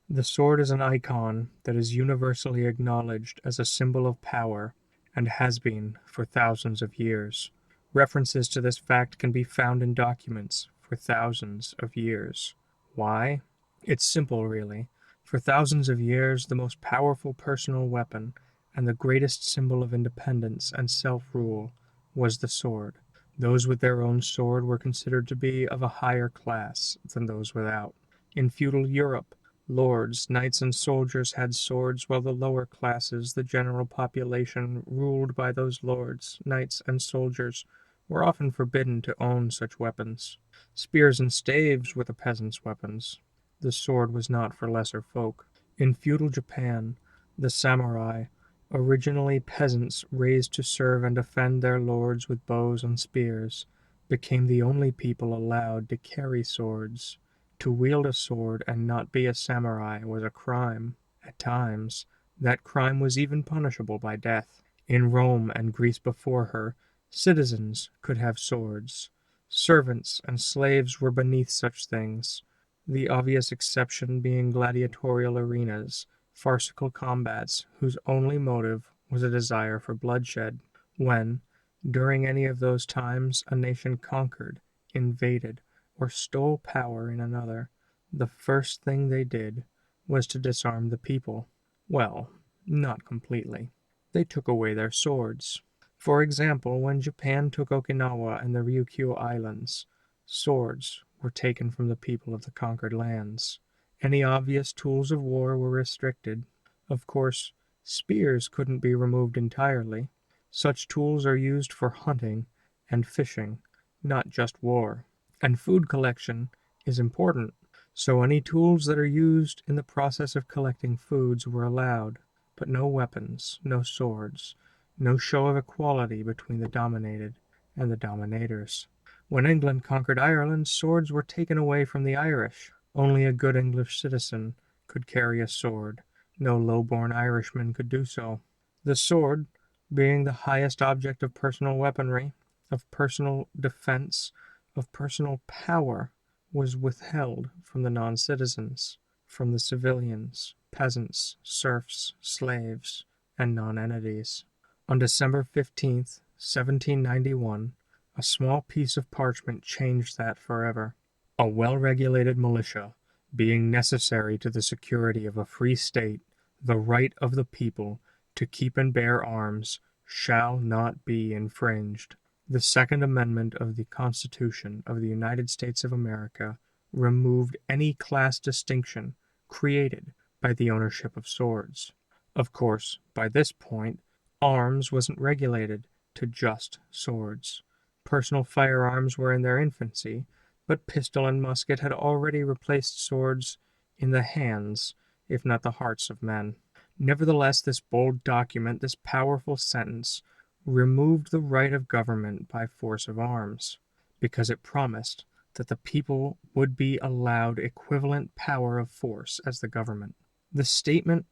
The sword is an icon that is universally acknowledged as a symbol of power and has been for thousands of years. References to this fact can be found in documents for thousands of years. Why? It's simple, really. For thousands of years, the most powerful personal weapon and the greatest symbol of independence and self rule was the sword. Those with their own sword were considered to be of a higher class than those without. In feudal Europe, lords, knights, and soldiers had swords, while the lower classes, the general population, ruled by those lords, knights, and soldiers, were often forbidden to own such weapons. Spears and staves were the peasants' weapons. The sword was not for lesser folk. In feudal Japan, the samurai, originally peasants raised to serve and defend their lords with bows and spears, became the only people allowed to carry swords. To wield a sword and not be a samurai was a crime. At times, that crime was even punishable by death. In Rome and Greece before her, citizens could have swords. Servants and slaves were beneath such things, the obvious exception being gladiatorial arenas, farcical combats whose only motive was a desire for bloodshed. When, during any of those times, a nation conquered, invaded, or stole power in another, the first thing they did was to disarm the people. Well, not completely. They took away their swords. For example, when Japan took Okinawa and the Ryukyu Islands, swords were taken from the people of the conquered lands. Any obvious tools of war were restricted. Of course, spears couldn't be removed entirely. Such tools are used for hunting and fishing, not just war. And food collection is important, so any tools that are used in the process of collecting foods were allowed, but no weapons, no swords, no show of equality between the dominated and the dominators. When England conquered Ireland, swords were taken away from the Irish. Only a good English citizen could carry a sword. No low-born Irishman could do so. The sword, being the highest object of personal weaponry, of personal defense, of personal power, was withheld from the non-citizens, from the civilians, peasants, serfs, slaves, and nonentities. On December 15th, 1791, a small piece of parchment changed that forever. A well-regulated militia, being necessary to the security of a free state, the right of the people to keep and bear arms shall not be infringed. The Second Amendment of the Constitution of the United States of America removed any class distinction created by the ownership of swords. Of course, by this point, arms wasn't regulated to just swords. Personal firearms were in their infancy, but pistol and musket had already replaced swords in the hands, if not the hearts of men. Nevertheless, this bold document, this powerful sentence, removed the right of government by force of arms, because it promised that the people would be allowed equivalent power of force as the government. The statement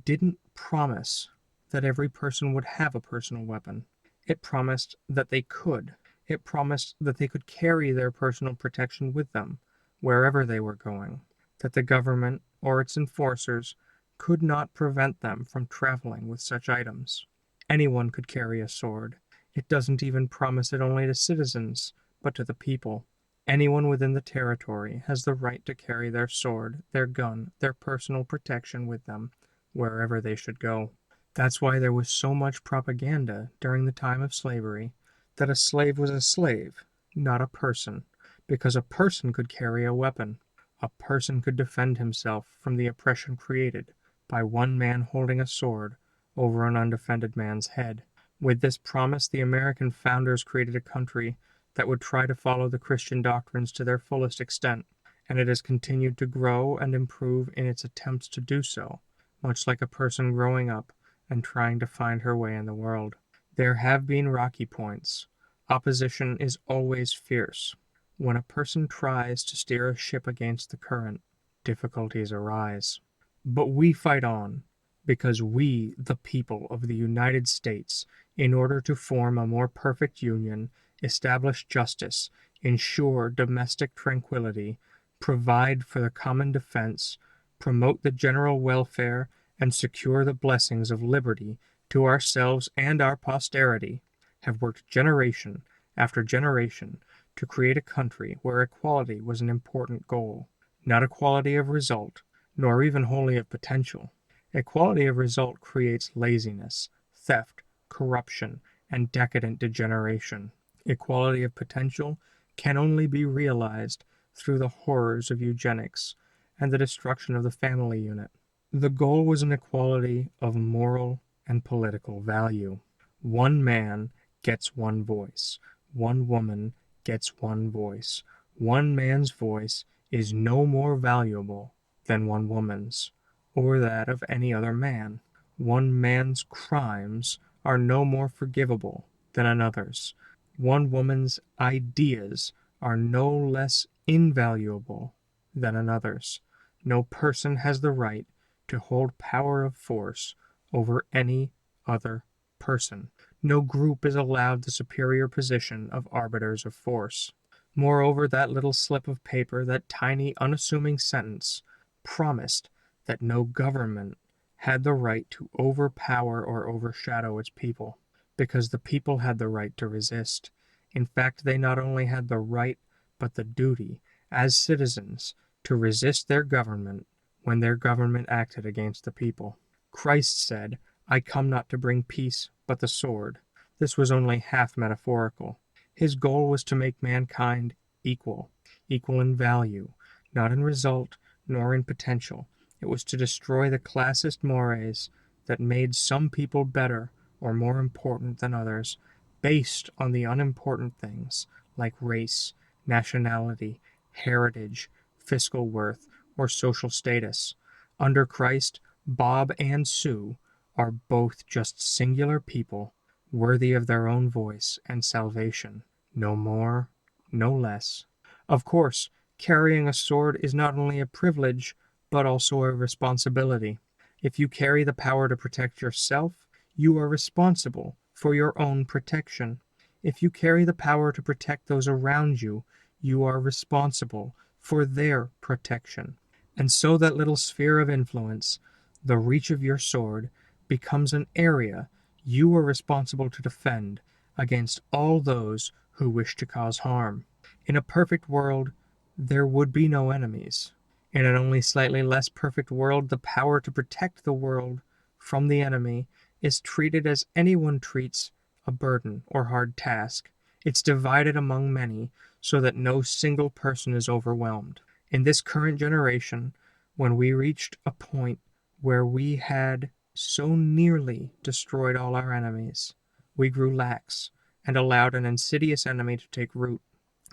didn't promise that every person would have a personal weapon. It promised that they could. It promised that they could carry their personal protection with them wherever they were going, that the government or its enforcers could not prevent them from traveling with such items. Anyone could carry a sword. It doesn't even promise it only to citizens, but to the people. Anyone within the territory has the right to carry their sword, their gun, their personal protection with them, wherever they should go. That's why there was so much propaganda during the time of slavery that a slave was a slave, not a person, because a person could carry a weapon. A person could defend himself from the oppression created by one man holding a sword over an undefended man's head. With this promise, the American founders created a country that would try to follow the Christian doctrines to their fullest extent, and it has continued to grow and improve in its attempts to do so, much like a person growing up and trying to find her way in the world. There have been rocky points. Opposition is always fierce. When a person tries to steer a ship against the current, difficulties arise. But we fight on, because we, the people of the United States, in order to form a more perfect union, establish justice, ensure domestic tranquility, provide for the common defense, promote the general welfare, and secure the blessings of liberty to ourselves and our posterity, have worked generation after generation to create a country where equality was an important goal, not equality of result, nor even wholly of potential. Equality of result creates laziness, theft, corruption, and decadent degeneration. Equality of potential can only be realized through the horrors of eugenics and the destruction of the family unit. The goal was an equality of moral and political value. One man gets one voice. One woman gets one voice. One man's voice is no more valuable than one woman's, or that of any other man. One man's crimes are no more forgivable than another's. One woman's ideas are no less invaluable than another's. No person has the right to hold power of force over any other person. No group is allowed the superior position of arbiters of force. Moreover, that little slip of paper, that tiny, unassuming sentence, promised that no government had the right to overpower or overshadow its people, because the people had the right to resist. In fact, they not only had the right, but the duty, as citizens, to resist their government when their government acted against the people. Christ said, I come not to bring peace, but the sword. This was only half metaphorical. His goal was to make mankind equal, equal in value, not in result, nor in potential. It was to destroy the classist mores that made some people better or more important than others, based on the unimportant things like race, nationality, heritage, fiscal worth, or social status. Under Christ, Bob and Sue are both just singular people, worthy of their own voice and salvation. No more, no less. Of course, carrying a sword is not only a privilege, but also a responsibility. If you carry the power to protect yourself, you are responsible for your own protection. If you carry the power to protect those around you, you are responsible for their protection. And so that little sphere of influence, the reach of your sword, becomes an area you are responsible to defend against all those who wish to cause harm. In a perfect world, there would be no enemies. In an only slightly less perfect world, the power to protect the world from the enemy is treated as anyone treats a burden or hard task. It's divided among many so that no single person is overwhelmed. In this current generation, when we reached a point where we had so nearly destroyed all our enemies, we grew lax and allowed an insidious enemy to take root.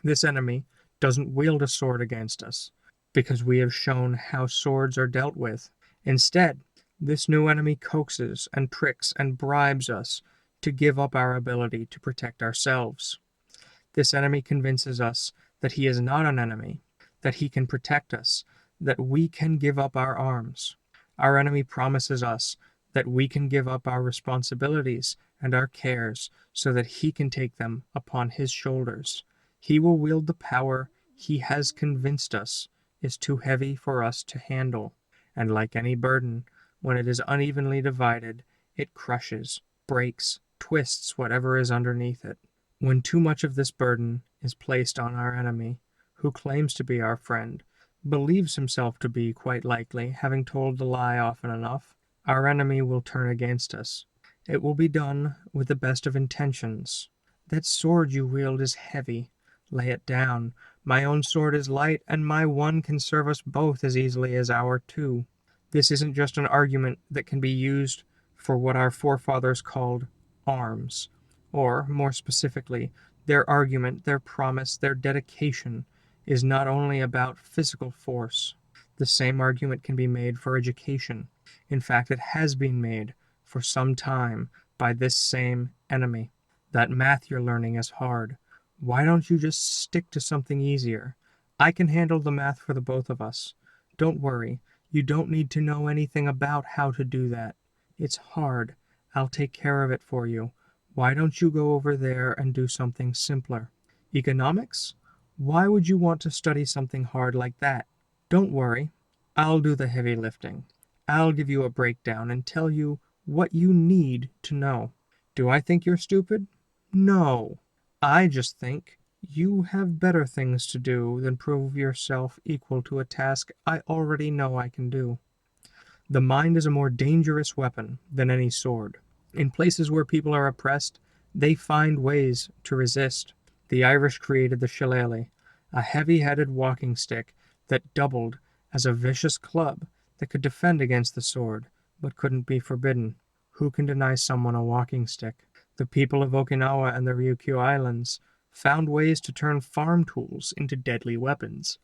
This enemy doesn't wield a sword against us, because we have shown how swords are dealt with. Instead, this new enemy coaxes and tricks and bribes us to give up our ability to protect ourselves. This enemy convinces us that he is not an enemy, that he can protect us, that we can give up our arms. Our enemy promises us that we can give up our responsibilities and our cares so that he can take them upon his shoulders. He will wield the power he has convinced us is too heavy for us to handle, and like any burden, when it is unevenly divided, it crushes, breaks, twists whatever is underneath it. When too much of this burden is placed on our enemy, who claims to be our friend, believes himself to be, quite likely, having told the lie often enough, our enemy will turn against us. It will be done with the best of intentions. That sword you wield is heavy. Lay it down. My own sword is light, and my one can serve us both as easily as our two. This isn't just an argument that can be used for what our forefathers called arms, or, more specifically, their argument, their promise, their dedication is not only about physical force. The same argument can be made for education. In fact, it has been made for some time by this same enemy. That math you're learning is hard. Why don't you just stick to something easier? I can handle the math for the both of us. Don't worry. You don't need to know anything about how to do that. It's hard. I'll take care of it for you. Why don't you go over there and do something simpler? Economics? Why would you want to study something hard like that? Don't worry. I'll do the heavy lifting. I'll give you a breakdown and tell you what you need to know. Do I think you're stupid? No. I just think you have better things to do than prove yourself equal to a task I already know I can do. The mind is a more dangerous weapon than any sword. In places where people are oppressed, they find ways to resist. The Irish created the shillelagh, a heavy-headed walking stick that doubled as a vicious club that could defend against the sword, but couldn't be forbidden. Who can deny someone a walking stick? The people of Okinawa and the Ryukyu Islands found ways to turn farm tools into deadly weapons.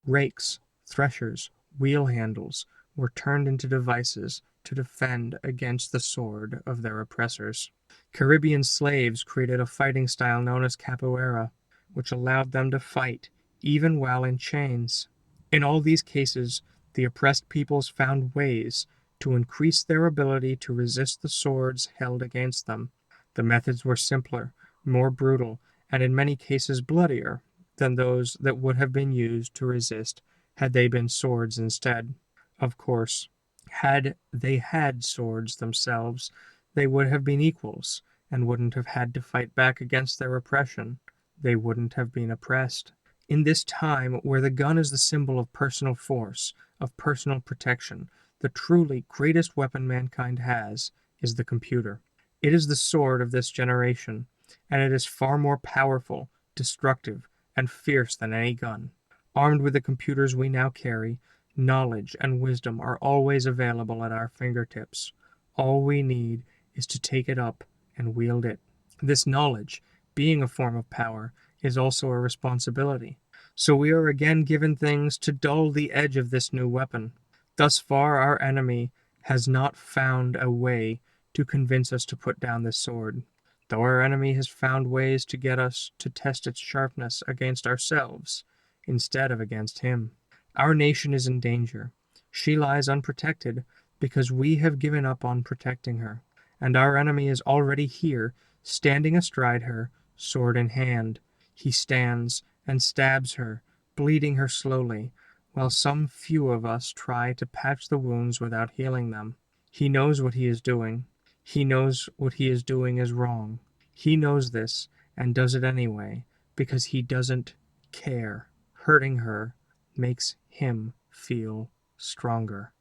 Rakes, threshers, wheel handles were turned into devices to defend against the sword of their oppressors. Caribbean slaves created a fighting style known as capoeira, which allowed them to fight even while in chains. In all these cases, the oppressed peoples found ways to increase their ability to resist the swords held against them. The methods were simpler, more brutal, and in many cases bloodier than those that would have been used to resist had they been swords instead. Of course, had they had swords themselves, they would have been equals and wouldn't have had to fight back against their oppression. They wouldn't have been oppressed. In this time where the gun is the symbol of personal force, of personal protection, the truly greatest weapon mankind has is the computer. It is the sword of this generation, and it is far more powerful, destructive, and fierce than any gun. Armed with the computers we now carry, knowledge and wisdom are always available at our fingertips. All we need is to take it up and wield it. This knowledge, being a form of power, is also a responsibility. So we are again given things to dull the edge of this new weapon. Thus far, our enemy has not found a way to convince us to put down this sword, though our enemy has found ways to get us to test its sharpness against ourselves instead of against him. Our nation is in danger. She lies unprotected because we have given up on protecting her, and our enemy is already here, standing astride her, sword in hand. He stands and stabs her, bleeding her slowly, while some few of us try to patch the wounds without healing them. He knows what he is doing. He knows what he is doing is wrong. He knows this and does it anyway because he doesn't care. Hurting her makes him feel stronger.